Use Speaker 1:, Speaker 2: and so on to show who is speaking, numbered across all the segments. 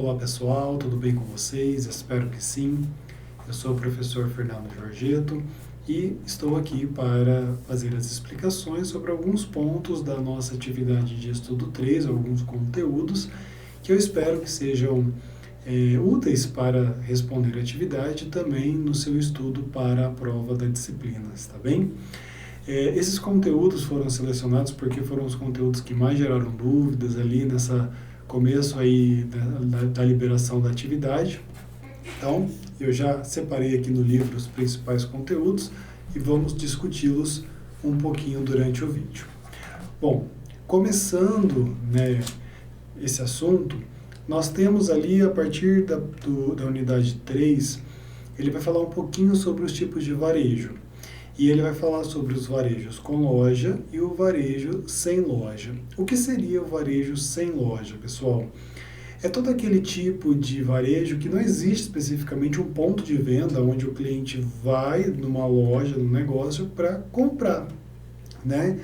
Speaker 1: Olá pessoal, tudo bem com vocês? Espero que sim. Eu sou o professor Fernando Giorgetto e estou aqui para fazer as explicações sobre alguns pontos da nossa atividade de estudo 3, alguns conteúdos que eu espero que sejam úteis para responder a atividade e também no seu estudo para a prova da disciplina, está bem? Esses conteúdos foram selecionados porque foram os conteúdos que mais geraram dúvidas ali nessa começo aí da liberação da atividade. Então, eu já separei aqui no livro os principais conteúdos e vamos discuti-los um pouquinho durante o vídeo. Bom, começando esse assunto, nós temos ali a partir da unidade 3, ele vai falar um pouquinho sobre os tipos de varejo. E ele vai falar sobre os varejos com loja e o varejo sem loja. O que seria o varejo sem loja, pessoal? É todo aquele tipo de varejo que não existe especificamente um ponto de venda onde o cliente vai numa loja, num negócio, para comprar, né?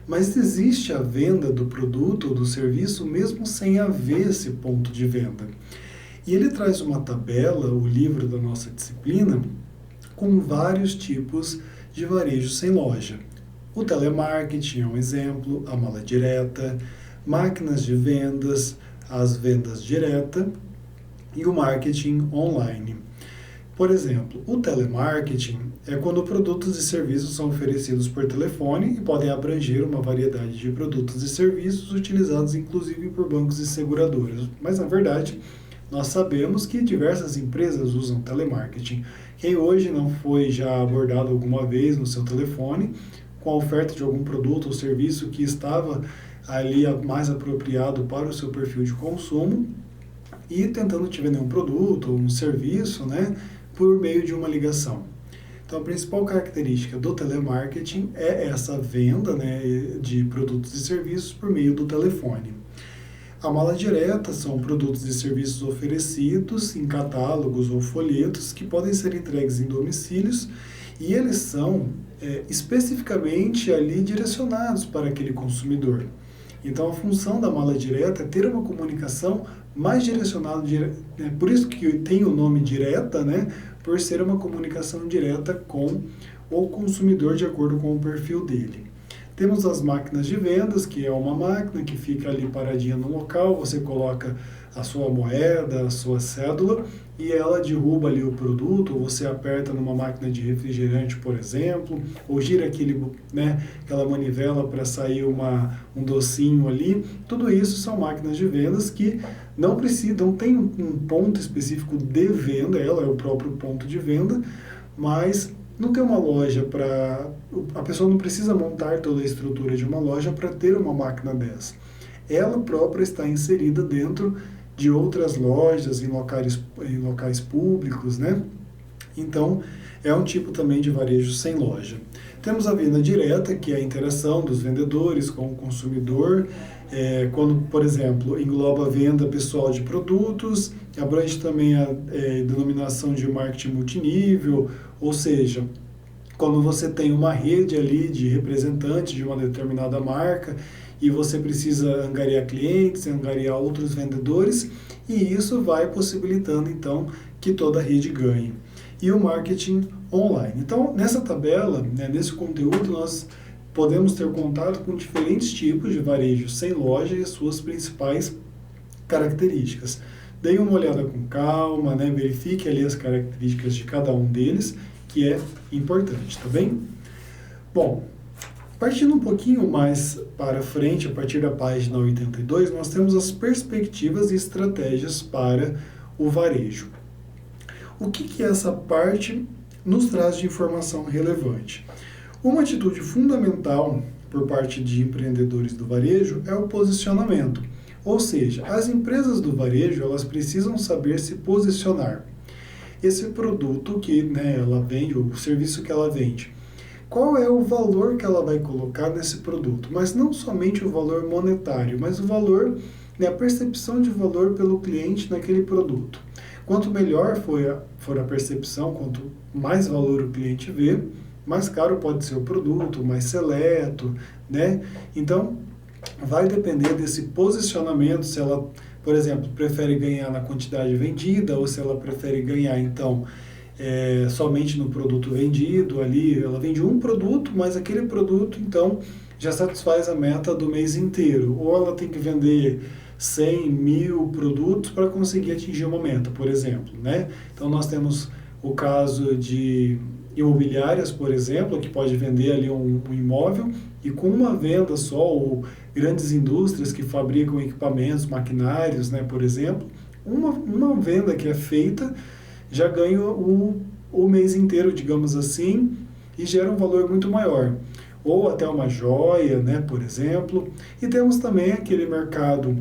Speaker 1: Mas existe a venda do produto ou do serviço mesmo sem haver esse ponto de venda. E ele traz uma tabela, o livro da nossa disciplina, com vários tipos de varejo sem loja. O telemarketing é um exemplo, a mala direta, máquinas de vendas, as vendas diretas e o marketing online. Por exemplo, o telemarketing é quando produtos e serviços são oferecidos por telefone e podem abranger uma variedade de produtos e serviços utilizados inclusive por bancos e seguradoras. Mas, na verdade, nós sabemos que diversas empresas usam telemarketing. Quem hoje não foi já abordado alguma vez no seu telefone com a oferta de algum produto ou serviço que estava ali mais apropriado para o seu perfil de consumo e tentando te vender um produto ou um serviço, por meio de uma ligação. Então, a principal característica do telemarketing é essa venda, de produtos e serviços por meio do telefone. A mala direta são produtos e serviços oferecidos em catálogos ou folhetos que podem ser entregues em domicílios e eles são especificamente ali direcionados para aquele consumidor. Então, a função da mala direta é ter uma comunicação mais direcionada, por isso que tem o nome direta, por ser uma comunicação direta com o consumidor de acordo com o perfil dele. Temos as máquinas de vendas, que é uma máquina que fica ali paradinha no local, você coloca a sua moeda, a sua cédula, e ela derruba ali o produto, ou você aperta numa máquina de refrigerante, por exemplo, ou gira aquela manivela para sair um docinho ali. Tudo isso são máquinas de vendas que não tem um ponto específico de venda, ela é o próprio ponto de venda, mas não tem uma loja a pessoa não precisa montar toda a estrutura de uma loja para ter uma máquina dessa. Ela própria está inserida dentro de outras lojas, em locais públicos, Então, é um tipo também de varejo sem loja. Temos a venda direta, que é a interação dos vendedores com o consumidor, quando, por exemplo, engloba a venda pessoal de produtos, abrange também a denominação de marketing multinível, ou seja, quando você tem uma rede ali de representantes de uma determinada marca e você precisa angariar clientes, angariar outros vendedores, e isso vai possibilitando, então, que toda a rede ganhe. E o marketing online. Então, nessa tabela, nesse conteúdo, nós podemos ter contato com diferentes tipos de varejo sem loja e as suas principais características. Dê uma olhada com calma, verifique ali as características de cada um deles, que é importante, tá bem? Bom, partindo um pouquinho mais para frente, a partir da página 82, nós temos as perspectivas e estratégias para o varejo. O que essa parte nos traz de informação relevante? Uma atitude fundamental por parte de empreendedores do varejo é o posicionamento. Ou seja, as empresas do varejo, elas precisam saber se posicionar. Esse produto que ela vende, o serviço que ela vende, qual é o valor que ela vai colocar nesse produto? Mas não somente o valor monetário, mas o valor, a percepção de valor pelo cliente naquele produto. Quanto melhor for a percepção, quanto mais valor o cliente vê, mais caro pode ser o produto, mais seleto, Então, vai depender desse posicionamento, se ela, por exemplo, prefere ganhar na quantidade vendida ou se ela prefere ganhar, então, somente no produto vendido ali. Ela vende um produto, mas aquele produto, então, já satisfaz a meta do mês inteiro. Ou ela tem que vender 100, 1000 produtos para conseguir atingir uma meta, por exemplo, né? Então, nós temos o caso de imobiliárias, por exemplo, que pode vender ali um imóvel e com uma venda só, ou grandes indústrias que fabricam equipamentos, maquinários, né, por exemplo, uma venda que é feita já ganha o mês inteiro, digamos assim, e gera um valor muito maior. Ou até uma joia, né, por exemplo. E temos também aquele mercado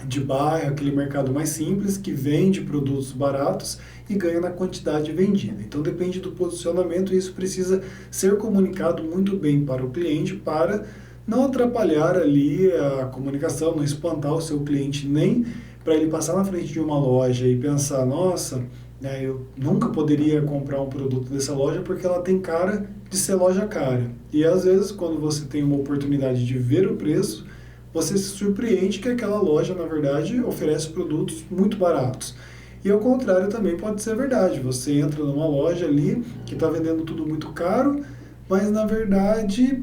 Speaker 1: de bairro, aquele mercado mais simples, que vende produtos baratos e ganha na quantidade vendida. Então depende do posicionamento e isso precisa ser comunicado muito bem para o cliente para não atrapalhar ali a comunicação, não espantar o seu cliente, nem para ele passar na frente de uma loja e pensar, nossa, né, eu nunca poderia comprar um produto dessa loja porque ela tem cara de ser loja cara. E às vezes quando você tem uma oportunidade de ver o preço, você se surpreende que aquela loja, na verdade, oferece produtos muito baratos. E ao contrário também pode ser verdade. Você entra numa loja ali que está vendendo tudo muito caro, mas na verdade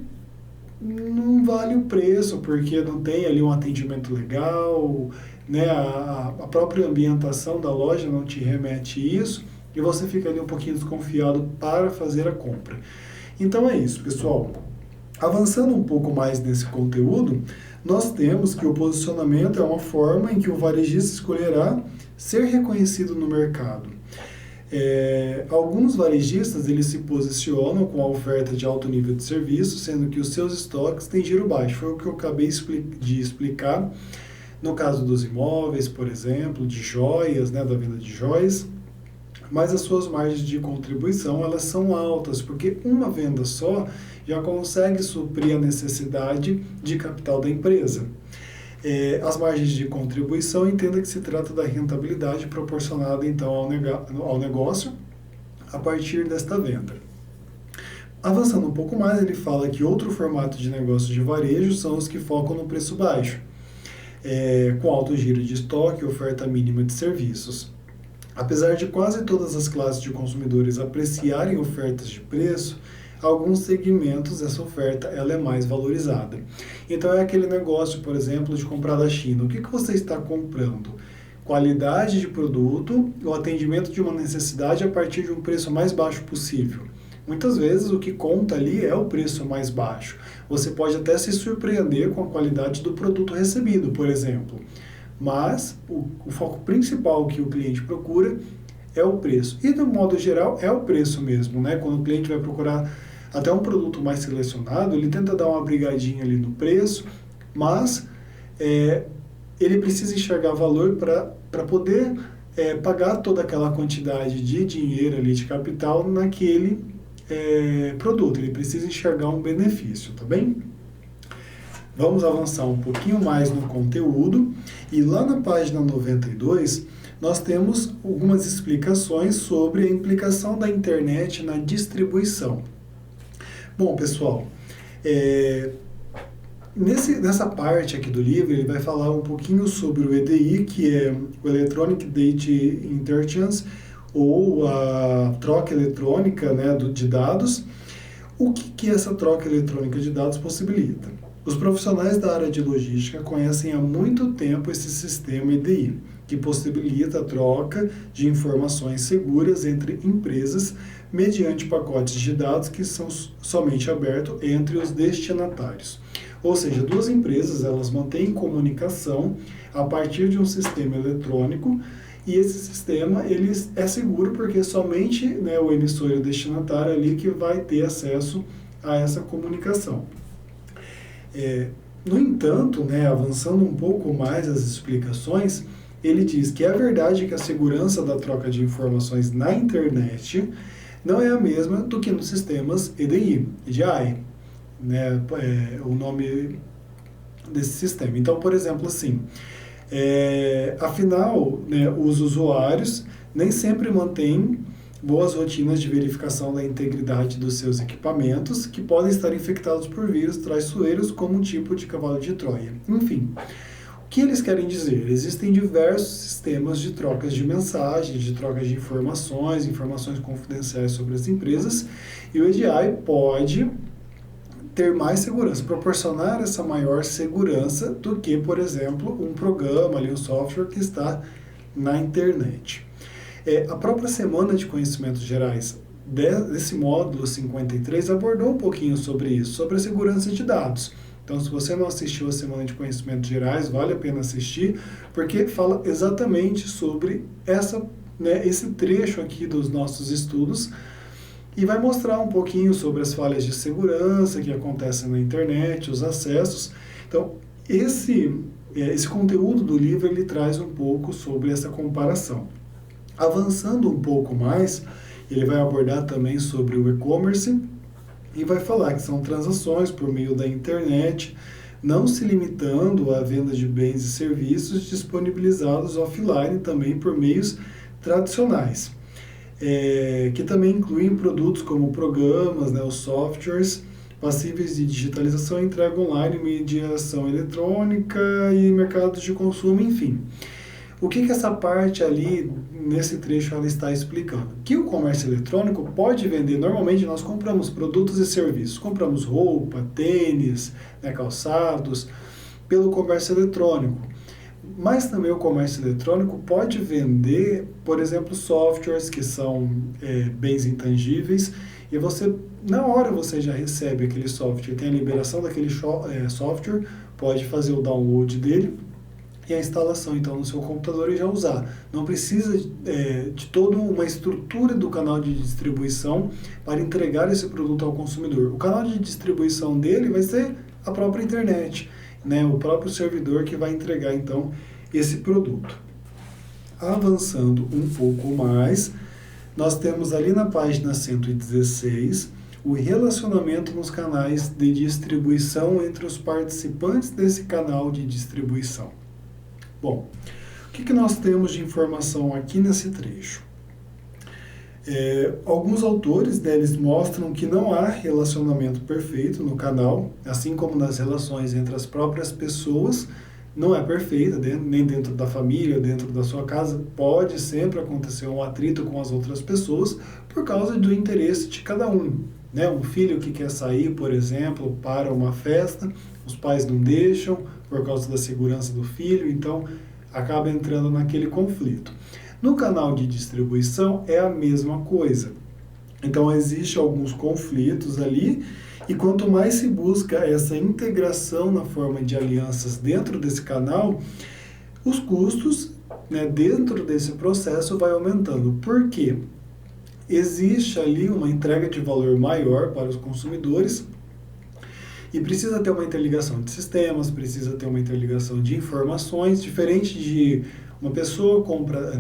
Speaker 1: não vale o preço, porque não tem ali um atendimento legal, né? A própria ambientação da loja não te remete isso, e você fica ali um pouquinho desconfiado para fazer a compra. Então é isso, pessoal. Avançando um pouco mais nesse conteúdo, nós temos que o posicionamento é uma forma em que o varejista escolherá ser reconhecido no mercado. Alguns varejistas eles se posicionam com a oferta de alto nível de serviço, sendo que os seus estoques têm giro baixo. Foi o que eu acabei de explicar no caso dos imóveis, por exemplo, de joias, né, da venda de joias. Mas as suas margens de contribuição elas são altas, porque uma venda só já consegue suprir a necessidade de capital da empresa. As margens de contribuição, entenda que se trata da rentabilidade proporcionada então ao negócio a partir desta venda. Avançando um pouco mais, ele fala que outro formato de negócio de varejo são os que focam no preço baixo, com alto giro de estoque e oferta mínima de serviços. Apesar de quase todas as classes de consumidores apreciarem ofertas de preço, alguns segmentos essa oferta ela é mais valorizada. Então é aquele negócio, por exemplo, de comprar da China. O que você está comprando? Qualidade de produto, o atendimento de uma necessidade a partir de um preço mais baixo possível. Muitas vezes o que conta ali é o preço mais baixo. Você pode até se surpreender com a qualidade do produto recebido, por exemplo. Mas o foco principal que o cliente procura é o preço. E, de um modo geral, é o preço mesmo, né? Quando o cliente vai procurar até um produto mais selecionado, ele tenta dar uma brigadinha ali no preço, mas ele precisa enxergar valor para poder pagar toda aquela quantidade de dinheiro ali, de capital, naquele produto. Ele precisa enxergar um benefício, tá bem? Vamos avançar um pouquinho mais no conteúdo e lá na página 92 nós temos algumas explicações sobre a implicação da internet na distribuição. Bom, pessoal, nessa parte aqui do livro ele vai falar um pouquinho sobre o EDI, que é o Electronic Data Interchange, ou a troca eletrônica, né, de dados. O que essa troca eletrônica de dados possibilita? Os profissionais da área de logística conhecem há muito tempo esse sistema EDI, que possibilita a troca de informações seguras entre empresas mediante pacotes de dados que são somente abertos entre os destinatários. Ou seja, duas empresas elas mantêm comunicação a partir de um sistema eletrônico e esse sistema ele é seguro porque somente, né, o emissor e o destinatário ali que vai ter acesso a essa comunicação. No entanto, né, avançando um pouco mais as explicações, ele diz que é verdade que a segurança da troca de informações na internet não é a mesma do que nos sistemas EDI, né, o nome desse sistema. Então, por exemplo, assim, afinal, né, os usuários nem sempre mantêm boas rotinas de verificação da integridade dos seus equipamentos, que podem estar infectados por vírus traiçoeiros como um tipo de cavalo de Troia. Enfim, O que eles querem dizer? Existem diversos sistemas de trocas de mensagens, de trocas de informações, informações confidenciais sobre as empresas, e o EDI pode ter mais segurança, proporcionar essa maior segurança do que, por exemplo, um programa, ali, um software que está na internet. A própria Semana de Conhecimentos Gerais desse módulo 53 abordou um pouquinho sobre isso, sobre a segurança de dados. Então, se você não assistiu a Semana de Conhecimentos Gerais, vale a pena assistir, porque fala exatamente sobre esse trecho aqui dos nossos estudos e vai mostrar um pouquinho sobre as falhas de segurança que acontecem na internet, os acessos. Então, esse conteúdo do livro ele traz um pouco sobre essa comparação. Avançando um pouco mais, ele vai abordar também sobre o e-commerce e vai falar que são transações por meio da internet, não se limitando à venda de bens e serviços disponibilizados offline também por meios tradicionais, que também incluem produtos como programas, os softwares passíveis de digitalização, entrega online, mediação eletrônica e mercados de consumo, enfim. O que essa parte ali, nesse trecho, ela está explicando? Que o comércio eletrônico pode vender, normalmente nós compramos produtos e serviços, compramos roupa, tênis, calçados, pelo comércio eletrônico. Mas também o comércio eletrônico pode vender, por exemplo, softwares que são bens intangíveis, e você, na hora você já recebe aquele software, tem a liberação daquele software, pode fazer o download dele, e a instalação, então, no seu computador e já usar. Não precisa de toda uma estrutura do canal de distribuição para entregar esse produto ao consumidor. O canal de distribuição dele vai ser a própria internet, o próprio servidor que vai entregar, então, esse produto. Avançando um pouco mais, nós temos ali na página 116 o relacionamento nos canais de distribuição entre os participantes desse canal de distribuição. Bom, o que nós temos de informação aqui nesse trecho? Alguns autores eles mostram que não há relacionamento perfeito no canal, assim como nas relações entre as próprias pessoas, não é perfeita, nem dentro da família, dentro da sua casa, pode sempre acontecer um atrito com as outras pessoas por causa do interesse de cada um. Um filho que quer sair, por exemplo, para uma festa, os pais não deixam por causa da segurança do filho, então acaba entrando naquele conflito. No canal de distribuição é a mesma coisa. Então existem alguns conflitos ali, e quanto mais se busca essa integração na forma de alianças dentro desse canal, os custos dentro desse processo vai aumentando. Por quê? Existe ali uma entrega de valor maior para os consumidores e precisa ter uma interligação de sistemas, precisa ter uma interligação de informações, diferente de uma pessoa compra,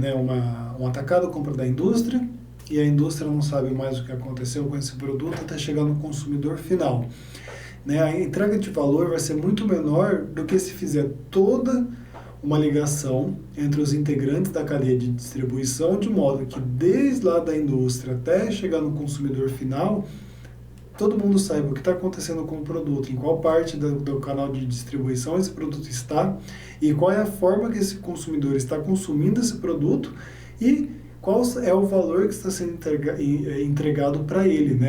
Speaker 1: um atacado compra da indústria e a indústria não sabe mais o que aconteceu com esse produto até chegar no consumidor final. A entrega de valor vai ser muito menor do que se fizer toda uma ligação entre os integrantes da cadeia de distribuição, de modo que desde lá da indústria até chegar no consumidor final, todo mundo saiba o que está acontecendo com o produto, em qual parte do canal de distribuição esse produto está e qual é a forma que esse consumidor está consumindo esse produto e qual é o valor que está sendo entregado para ele,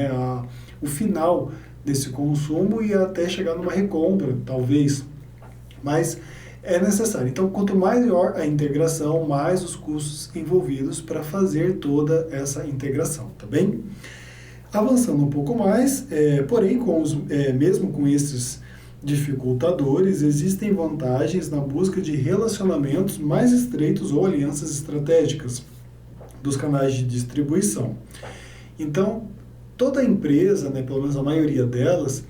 Speaker 1: o final desse consumo e até chegar numa recompra, talvez. Mas é necessário. Então, quanto maior a integração, mais os custos envolvidos para fazer toda essa integração, tá bem? Avançando um pouco mais, porém, mesmo com esses dificultadores, existem vantagens na busca de relacionamentos mais estreitos ou alianças estratégicas dos canais de distribuição. Então, toda empresa, pelo menos a maioria delas,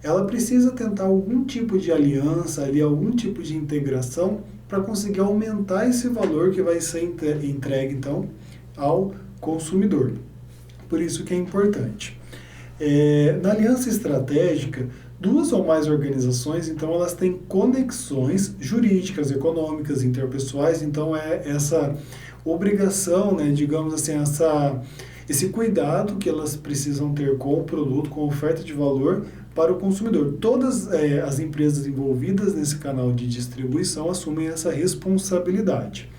Speaker 1: ela precisa tentar algum tipo de aliança, algum tipo de integração para conseguir aumentar esse valor que vai ser entregue, então, ao consumidor. Por isso que é importante. Na aliança estratégica, duas ou mais organizações, então, elas têm conexões jurídicas, econômicas, interpessoais, então essa obrigação, digamos assim, esse cuidado que elas precisam ter com o produto, com a oferta de valor, para o consumidor. Todas as empresas envolvidas nesse canal de distribuição assumem essa responsabilidade,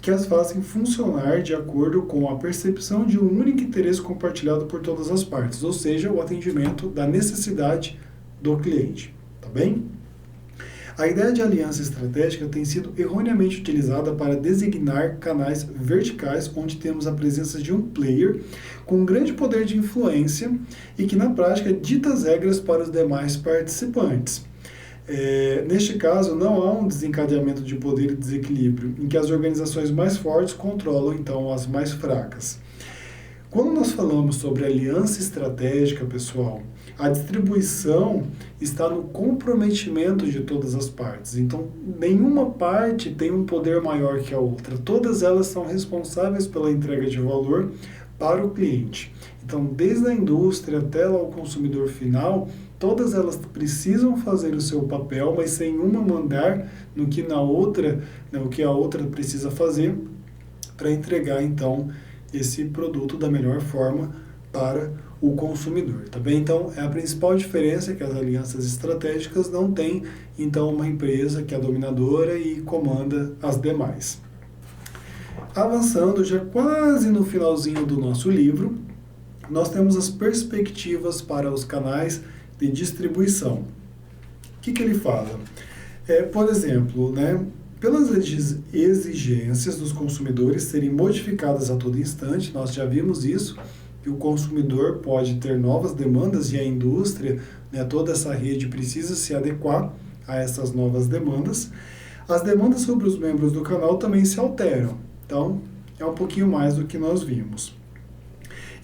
Speaker 1: que as fazem funcionar de acordo com a percepção de um único interesse compartilhado por todas as partes, ou seja, o atendimento da necessidade do cliente, tá bem? A ideia de aliança estratégica tem sido erroneamente utilizada para designar canais verticais onde temos a presença de um player com grande poder de influência e que na prática dita as regras para os demais participantes. Neste caso, não há um desencadeamento de poder e desequilíbrio, em que as organizações mais fortes controlam, então, as mais fracas. Quando nós falamos sobre aliança estratégica, pessoal, a distribuição está no comprometimento de todas as partes. Então, nenhuma parte tem um poder maior que a outra. Todas elas são responsáveis pela entrega de valor para o cliente. Então, desde a indústria até lá o consumidor final, todas elas precisam fazer o seu papel, mas sem uma mandar no que a outra precisa fazer para entregar, então, esse produto da melhor forma para o consumidor, tá bem? Então, a principal diferença é que as alianças estratégicas não têm, então, uma empresa que é dominadora e comanda as demais. Avançando, já quase no finalzinho do nosso livro, nós temos as perspectivas para os canais de distribuição. O que ele fala? Por exemplo, pelas exigências dos consumidores serem modificadas a todo instante, nós já vimos isso, que o consumidor pode ter novas demandas e a indústria, toda essa rede precisa se adequar a essas novas demandas. As demandas sobre os membros do canal também se alteram, então é um pouquinho mais do que nós vimos.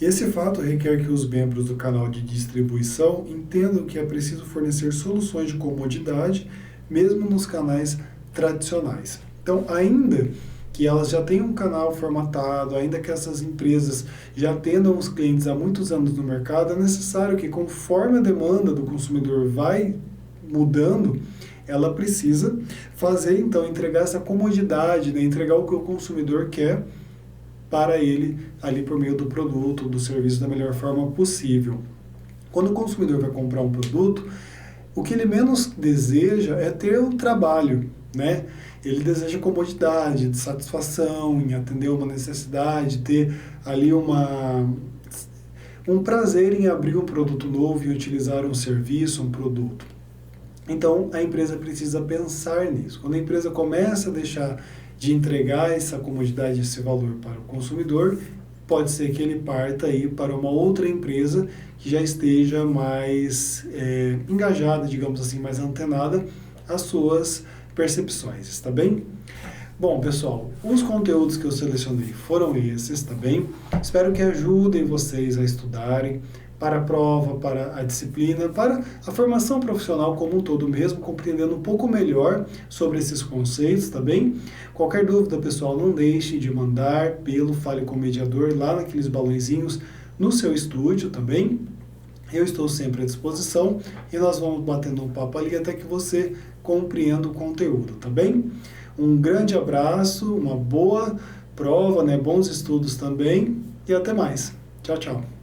Speaker 1: Esse fato requer que os membros do canal de distribuição entendam que é preciso fornecer soluções de comodidade, mesmo nos canais tradicionais. Então, ainda que elas já tenham um canal formatado, ainda que essas empresas já atendam os clientes há muitos anos no mercado, é necessário que, conforme a demanda do consumidor vai mudando, ela precisa fazer, então, entregar essa comodidade, entregar o que o consumidor quer para ele ali por meio do produto, do serviço da melhor forma possível. Quando o consumidor vai comprar um produto, o que ele menos deseja é ter um trabalho, Ele deseja comodidade, satisfação em atender uma necessidade, ter ali um prazer em abrir um produto novo e utilizar um serviço, um produto. Então, a empresa precisa pensar nisso. Quando a empresa começa a deixar de entregar essa comodidade, esse valor para o consumidor, pode ser que ele parta aí para uma outra empresa que já esteja mais engajada, digamos assim, mais antenada às suas percepções, está bem? Bom, pessoal, os conteúdos que eu selecionei foram esses, tá bem? Espero que ajudem vocês a estudarem para a prova, para a disciplina, para a formação profissional como um todo mesmo, compreendendo um pouco melhor sobre esses conceitos, tá bem? Qualquer dúvida, pessoal, não deixe de mandar pelo Fale com o Mediador lá naqueles balõezinhos no seu estúdio, tá bem? Eu estou sempre à disposição e nós vamos batendo um papo ali até que você compreenda o conteúdo, tá bem? Um grande abraço, uma boa prova, bons estudos também e até mais. Tchau, tchau.